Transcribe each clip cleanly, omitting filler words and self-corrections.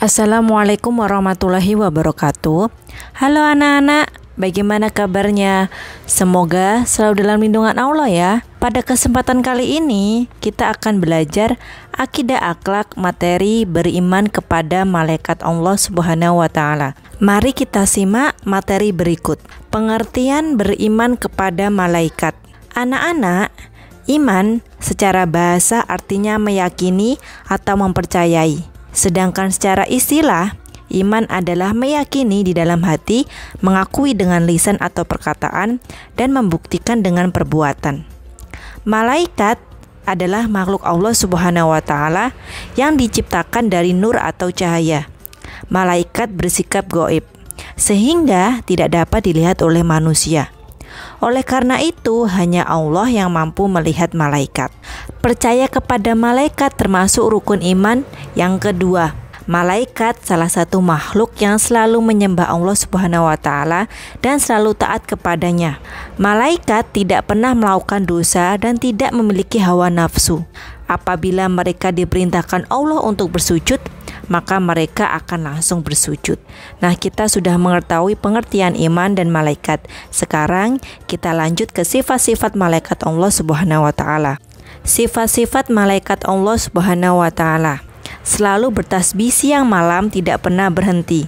Assalamualaikum warahmatullahi wabarakatuh. Halo anak-anak, bagaimana kabarnya? Semoga selalu dalam lindungan Allah ya. Pada kesempatan kali ini, kita akan belajar akidah akhlak materi beriman kepada malaikat Allah Subhanahu wa Ta'ala. Mari kita simak materi berikut. Pengertian beriman kepada malaikat. Anak-anak, iman secara bahasa artinya meyakini atau mempercayai. Sedangkan secara istilah, iman adalah meyakini di dalam hati, mengakui dengan lisan atau perkataan, dan membuktikan dengan perbuatan. Malaikat adalah makhluk Allah Subhanahu wa Ta'ala yang diciptakan dari nur atau cahaya. Malaikat bersikap gaib, sehingga tidak dapat dilihat oleh manusia. Oleh karena itu, hanya Allah yang mampu melihat malaikat. Percaya kepada malaikat termasuk rukun iman yang kedua. Malaikat salah satu makhluk yang selalu menyembah Allah Subhanahu wa Ta'ala dan selalu taat kepadanya. Malaikat tidak pernah melakukan dosa dan tidak memiliki hawa nafsu. Apabila mereka diperintahkan Allah untuk bersujud, maka mereka akan langsung bersujud. Nah, kita sudah mengetahui pengertian iman dan malaikat. Sekarang kita lanjut ke sifat-sifat malaikat Allah Subhanahu wa Ta'ala. Sifat-sifat malaikat Allah Subhanahu wa Ta'ala: selalu bertasbih siang malam, tidak pernah berhenti.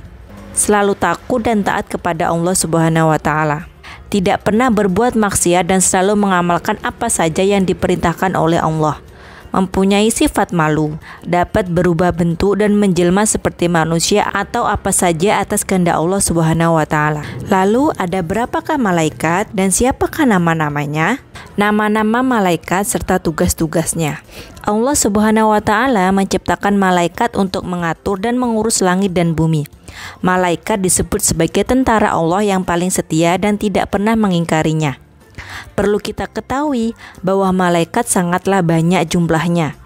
Selalu takut dan taat kepada Allah Subhanahu wa Ta'ala. Tidak pernah berbuat maksiat dan selalu mengamalkan apa saja yang diperintahkan oleh Allah. Mempunyai sifat malu, dapat berubah bentuk dan menjelma seperti manusia atau apa saja atas kehendak Allah Subhanahu wa Ta'ala. Lalu ada berapakah malaikat dan siapakah nama-namanya? Nama-nama malaikat serta tugas-tugasnya. Allah Subhanahu wa Ta'ala menciptakan malaikat untuk mengatur dan mengurus langit dan bumi. Malaikat disebut sebagai tentara Allah yang paling setia dan tidak pernah mengingkarinya. Perlu kita ketahui bahwa malaikat sangatlah banyak jumlahnya.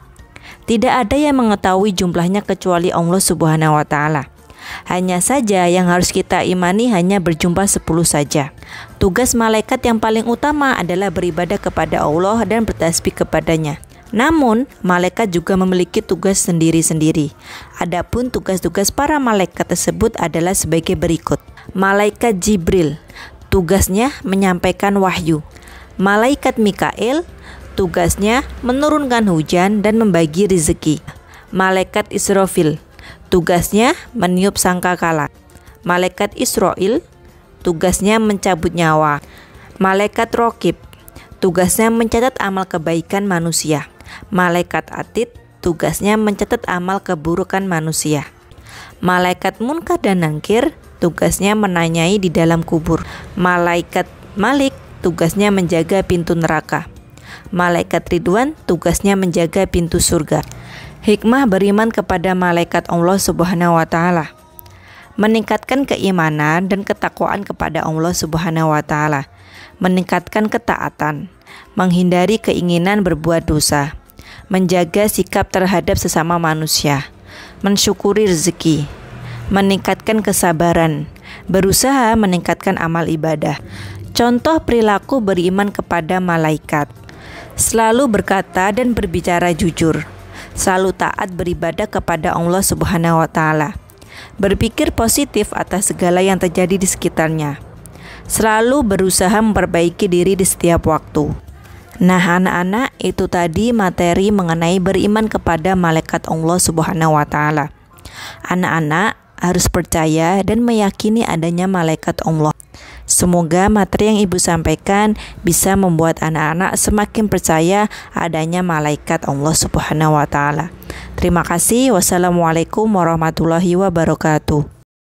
Tidak ada yang mengetahui jumlahnya kecuali Allah Subhanahu wa Ta'ala. Hanya saja yang harus kita imani hanya berjumlah 10 saja. Tugas malaikat yang paling utama adalah beribadah kepada Allah dan bertasbih kepadanya. Namun, malaikat juga memiliki tugas sendiri-sendiri. Adapun tugas-tugas para malaikat tersebut adalah sebagai berikut. Malaikat Jibril, tugasnya menyampaikan wahyu. Malaikat Mikail, tugasnya menurunkan hujan dan membagi rezeki. Malaikat Israfil, tugasnya meniup sangkakala. Malaikat Israil, tugasnya mencabut nyawa. Malaikat Raqib, tugasnya mencatat amal kebaikan manusia. Malaikat Atid, tugasnya mencatat amal keburukan manusia. Malaikat Munkar dan Nakir, tugasnya menanyai di dalam kubur. Malaikat Malik, tugasnya menjaga pintu neraka. Malaikat Ridwan, tugasnya menjaga pintu surga. Hikmah beriman kepada malaikat Allah Subhanahu wa Ta'ala: meningkatkan keimanan dan ketakwaan kepada Allah Subhanahu wa Ta'ala, meningkatkan ketaatan, menghindari keinginan berbuat dosa, menjaga sikap terhadap sesama manusia, mensyukuri rezeki, meningkatkan kesabaran, berusaha meningkatkan amal ibadah. Contoh perilaku beriman kepada malaikat: selalu berkata dan berbicara jujur, selalu taat beribadah kepada Allah Subhanahu wa Ta'ala, berpikir positif atas segala yang terjadi di sekitarnya, selalu berusaha memperbaiki diri di setiap waktu. Nah anak-anak, itu tadi materi mengenai beriman kepada malaikat Allah Subhanahu wa Ta'ala. Anak-anak harus percaya dan meyakini adanya malaikat Allah. Semoga materi yang Ibu sampaikan bisa membuat anak-anak semakin percaya adanya malaikat Allah Subhanahu wa Ta'ala. Terima kasih. Wassalamualaikum warahmatullahi wabarakatuh.